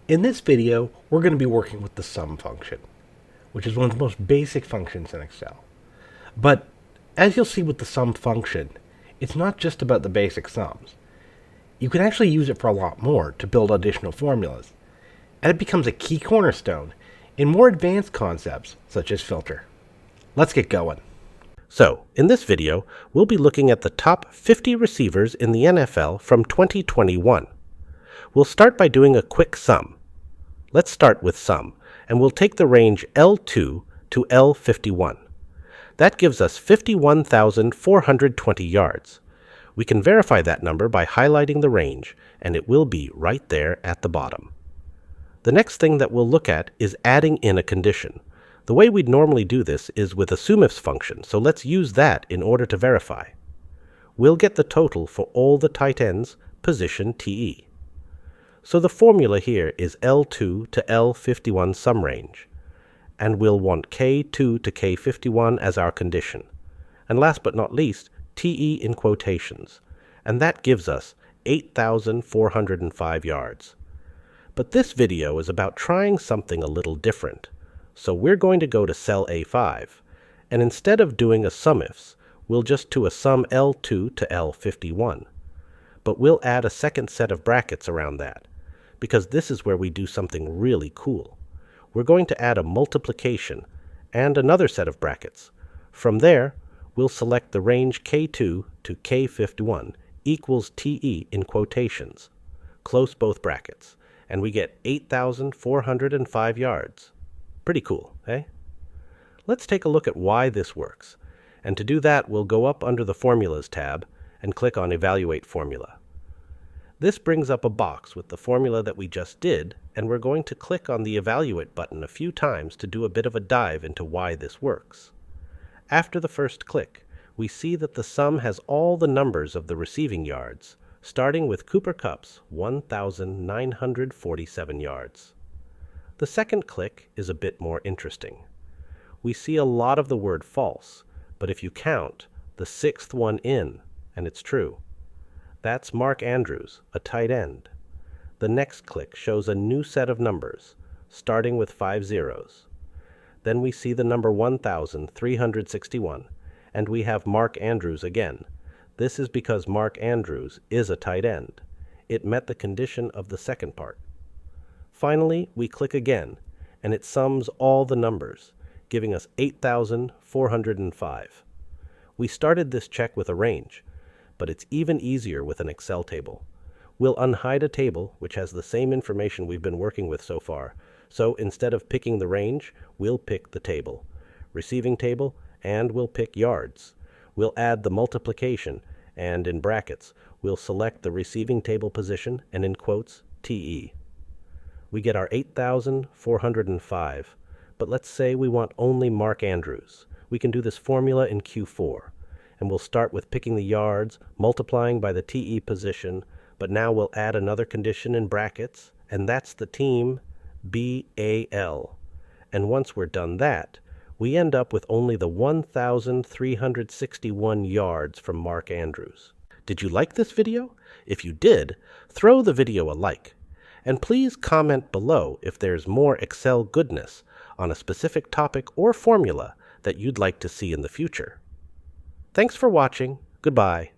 In this video, we're going to be working with the SUM function, which is one of the most basic functions in Excel. But as you'll see with the SUM function, it's not just about the basic sums. You can actually use it for a lot more to build additional formulas, and it becomes a key cornerstone in more advanced concepts such as filter. Let's get going. So, in this video, we'll be looking at the top 50 receivers in the NFL from 2021. We'll start by doing a quick sum. Let's start with sum, and we'll take the range L2 to L51. That gives us 51,420 yards. We can verify that number by highlighting the range, and it will be right there at the bottom. The next thing that we'll look at is adding in a condition. The way we'd normally do this is with a SUMIFS function, so let's use that in order to verify. We'll get the total for all the tight ends, position TE. So the formula here is L2 to L51 sum range, and we'll want K2 to K51 as our condition. And last but not least, TE in quotations, and that gives us 8,405 yards. But this video is about trying something a little different. So we're going to go to cell A5, and instead of doing a SUMIFS, we'll just do a sum L2 to L51. But we'll add a second set of brackets around that, because this is where we do something really cool. We're going to add a multiplication and another set of brackets. From there, we'll select the range K2 to K51 equals TE in quotations. Close both brackets, and we get 8,405 yards. Pretty cool, eh? Let's take a look at why this works. And to do that, we'll go up under the Formulas tab and click on Evaluate Formula. This brings up a box with the formula that we just did, and we're going to click on the Evaluate button a few times to do a bit of a dive into why this works. After the first click, we see that the sum has all the numbers of the receiving yards, starting with Cooper Kupp's 1,947 yards. The second click is a bit more interesting. We see a lot of the word false, but if you count the sixth one in, and it's true, that's Mark Andrews, a tight end. The next click shows a new set of numbers, starting with 5 zeros. Then we see the number 1,361, and we have Mark Andrews again. This is because Mark Andrews is a tight end. It met the condition of the second part. Finally, we click again, and it sums all the numbers, giving us 8,405. We started this check with a range, but it's even easier with an Excel table. We'll unhide a table which has the same information we've been working with so far, so instead of picking the range, we'll pick the table, receiving table, and we'll pick yards. We'll add the multiplication, and in brackets, we'll select the receiving table position, and in quotes, TE. We get our 8,405, but let's say we want only Mark Andrews. We can do this formula in Q4, and we'll start with picking the yards, multiplying by the TE position, but now we'll add another condition in brackets, and that's the team BAL. And once we're done that, we end up with only the 1,361 yards from Mark Andrews. Did you like this video? If you did, throw the video a like. And please comment below if there's more Excel goodness on a specific topic or formula that you'd like to see in the future. Thanks for watching. Goodbye.